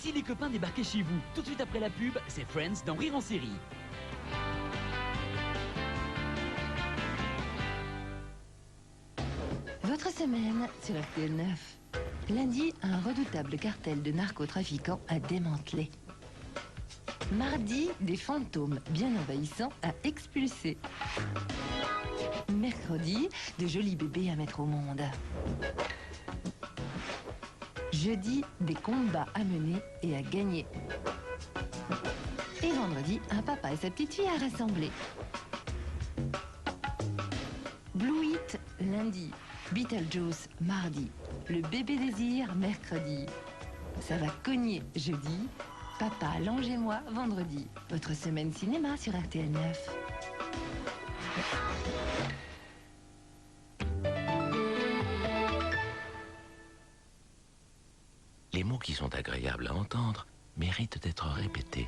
si les copains débarquaient chez vous? Tout de suite après la pub, c'est Friends dans Rire en série. Votre semaine sur RTL 9. Lundi, un redoutable cartel de narcotrafiquants à démanteler. Mardi, des fantômes bien envahissants à expulser. Mercredi, de jolis bébés à mettre au monde. Jeudi, des combats à mener et à gagner. Et vendredi, un papa et sa petite fille à rassembler. Blue Hit, lundi. Beetlejuice, mardi. Le bébé désir, mercredi. Ça va cogner, jeudi. Papa, Lange et moi, vendredi. Votre semaine cinéma sur RTL 9. Les mots qui sont agréables à entendre méritent d'être répétés.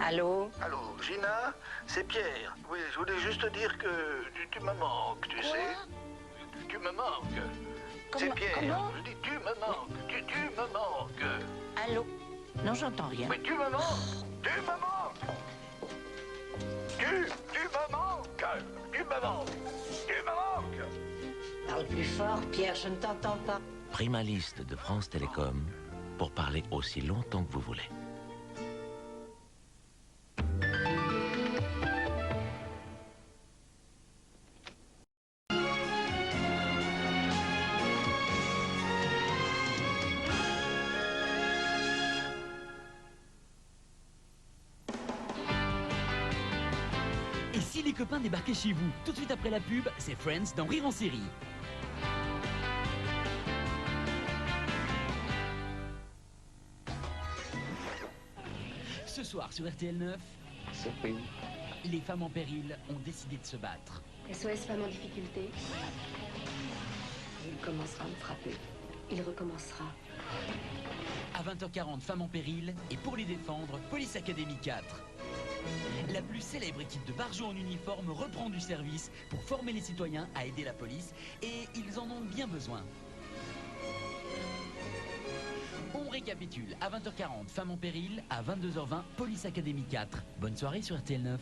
Allô? Allô, Gina? C'est Pierre. Oui, je voulais juste te dire que tu me manques, tu sais. Tu me manques. C'est Pierre. Comment? Je dis tu me manques. Tu me manques. Allô? Non, j'entends rien. Mais tu me manques. Tu me manques. Tu me manques. Tu me manques. Tu me manques. Parle plus fort, Pierre, je ne t'entends pas. Prima liste de France Télécom pour parler aussi longtemps que vous voulez. Et si les copains débarquaient chez vous? Tout de suite après la pub, c'est Friends dans Rire en série. Ce soir sur RTL 9, les femmes en péril ont décidé de se battre. SOS Femmes en difficulté. Il commencera à me frapper. Il recommencera. À 20h40, Femmes en péril, et pour les défendre, Police Academy 4. La plus célèbre équipe de barjots en uniforme reprend du service pour former les citoyens à aider la police, et ils en ont bien besoin. On récapitule, à 20h40, Femmes en péril, à 22h20, Police Academy 4. Bonne soirée sur RTL 9.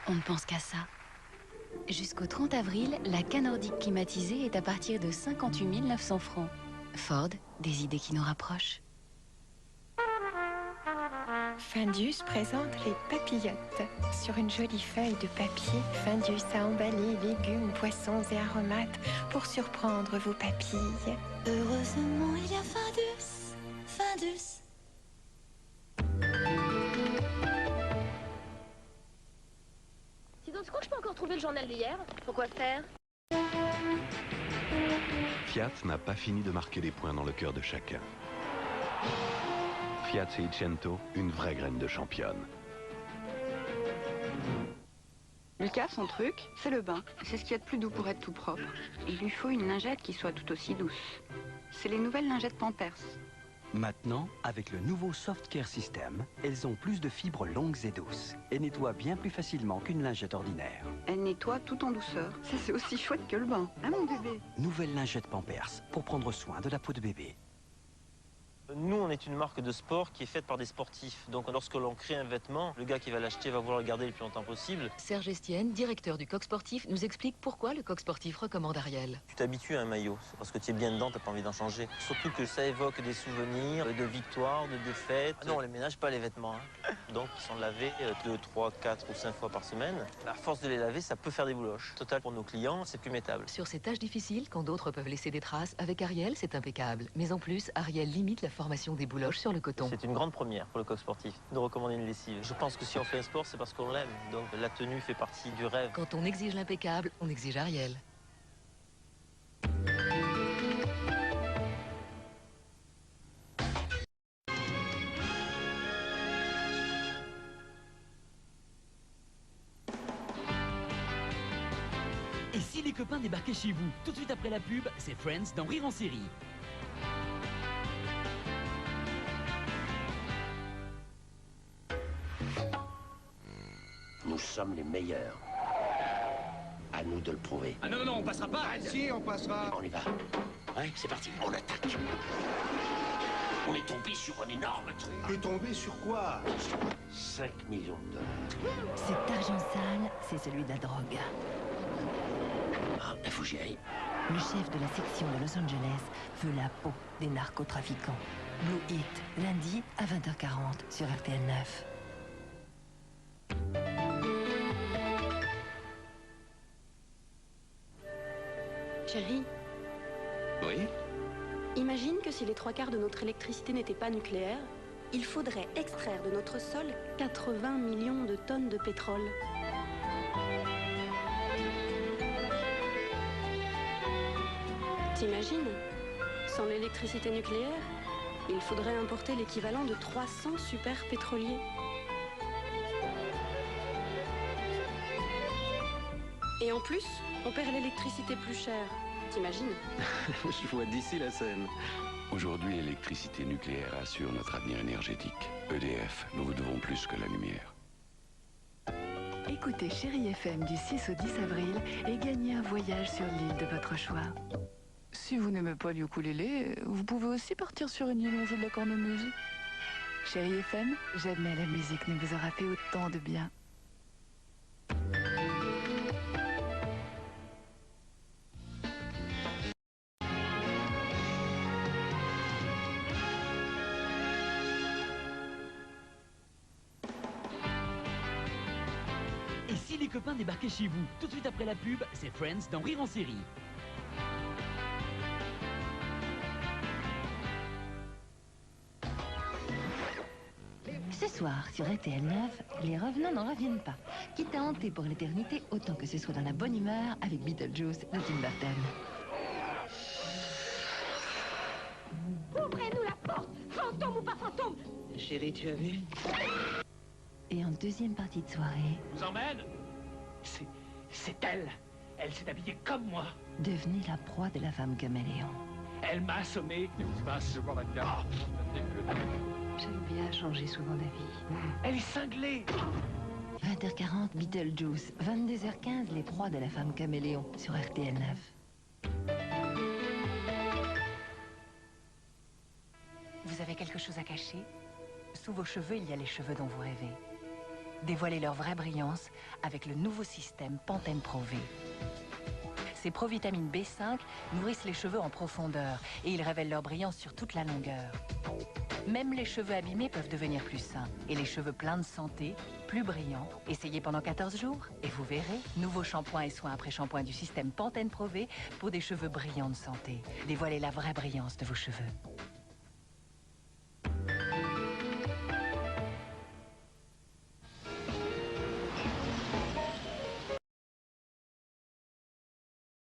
On ne pense qu'à ça. Jusqu'au 30 avril, la K nordique climatisée est à partir de 58 900 francs. Ford, des idées qui nous rapprochent. Findus présente les papillotes. Sur une jolie feuille de papier, Findus a emballé légumes, poissons et aromates pour surprendre vos papilles. Heureusement, il y a Findus. Findus. Sinon, tu crois que je peux encore trouver le journal d'hier? Pourquoi faire? Fiat n'a pas fini de marquer les points dans le cœur de chacun. Fiat Seicento, une vraie graine de championne. Lucas, son truc, c'est le bain. C'est ce qu'il y a de plus doux pour être tout propre. Il lui faut une lingette qui soit tout aussi douce. C'est les nouvelles lingettes Pampers. Maintenant, avec le nouveau Soft Care System, elles ont plus de fibres longues et douces et nettoient bien plus facilement qu'une lingette ordinaire. Elles nettoient tout en douceur. Ça, c'est aussi chouette que le bain. Hein, mon bébé? Nouvelle lingette Pampers pour prendre soin de la peau de bébé. Nous, on est une marque de sport qui est faite par des sportifs. Donc lorsque l'on crée un vêtement, le gars qui va l'acheter va vouloir le garder le plus longtemps possible. Serge Estienne, directeur du Coq Sportif, nous explique pourquoi le Coq Sportif recommande Ariel. Tu t'habitues à un maillot, c'est parce que tu es bien dedans, tu n'as pas envie d'en changer. Surtout que ça évoque des souvenirs de victoires, de défaites. Ah non, on les ménage pas les vêtements. Donc ils sont lavés 2, 3, 4 ou 5 fois par semaine. À force de les laver, ça peut faire des bouloches. Total, pour nos clients, c'est plus mettable. Sur ces tâches difficiles, quand d'autres peuvent laisser des traces, avec Ariel, c'est impeccable. Mais en plus, Ariel limite la formation des bouloches sur le coton. C'est une grande première pour le Coq Sportif de recommander une lessive. Je pense que si on fait un sport, c'est parce qu'on l'aime. Donc la tenue fait partie du rêve. Quand on exige l'impeccable, on exige Ariel. copains débarquaient chez vous. Tout de suite après la pub, c'est Friends dans Rire en série. Nous sommes les meilleurs. À nous de le prouver. Ah non, non, non, on passera pas. Ah, si, on passera. On y va. Ouais, c'est parti, on attaque. On est tombé sur un énorme truc. T'es tombé sur quoi? 5 millions de dollars. Cet argent sale, c'est celui de la drogue. Ah, il faut que j'y aille. Le chef de la section de Los Angeles veut la peau des narcotrafiquants. Blue Hit, lundi à 20h40 sur RTL 9. Chérie. Oui? Imagine que si les 3/4 de notre électricité n'étaient pas nucléaire, il faudrait extraire de notre sol 80 millions de tonnes de pétrole. T'imagines? Sans l'électricité nucléaire, il faudrait importer l'équivalent de 300 super pétroliers. Et en plus, on perd l'électricité plus chère. T'imagines? Je vois d'ici la scène. Aujourd'hui, l'électricité nucléaire assure notre avenir énergétique. EDF, nous vous devons plus que la lumière. Écoutez Chérie FM du 6 au 10 avril et gagnez un voyage sur l'île de votre choix. Si vous n'aimez pas le ukulélé, vous pouvez aussi partir sur une île où on joue de la cornemuse. Chérie FM, jamais la musique ne vous aura fait autant de bien. Et si les copains débarquaient chez vous? Tout de suite après la pub, c'est Friends dans Rire en série. Ce soir, sur RTL 9, les revenants n'en reviennent pas. Quitte à hanter pour l'éternité, autant que ce soit dans la bonne humeur avec Beetlejuice de Tim Burton. Ouvrez-nous la porte! Fantôme ou pas fantôme! Chérie, tu as vu? Et en deuxième partie de soirée, Vous emmène? C'est elle. Elle s'est habillée comme moi. devenez la proie de la femme caméléon. Elle m'a assommé. J'aime bien changer souvent d'avis. Elle est cinglée. 20h40, Beetlejuice. 22h15, les proies de la femme caméléon sur RTL 9. Vous avez quelque chose à cacher? Sous vos cheveux, il y a les cheveux dont vous rêvez. Dévoilez leur vraie brillance avec le nouveau système Pantene Pro V. Ces provitamines B5 nourrissent les cheveux en profondeur et ils révèlent leur brillance sur toute la longueur. Même les cheveux abîmés peuvent devenir plus sains et les cheveux pleins de santé, plus brillants. Essayez pendant 14 jours et vous verrez. Nouveau shampoing et soin après shampoing du système Pantene Pro V pour des cheveux brillants de santé. Dévoilez la vraie brillance de vos cheveux.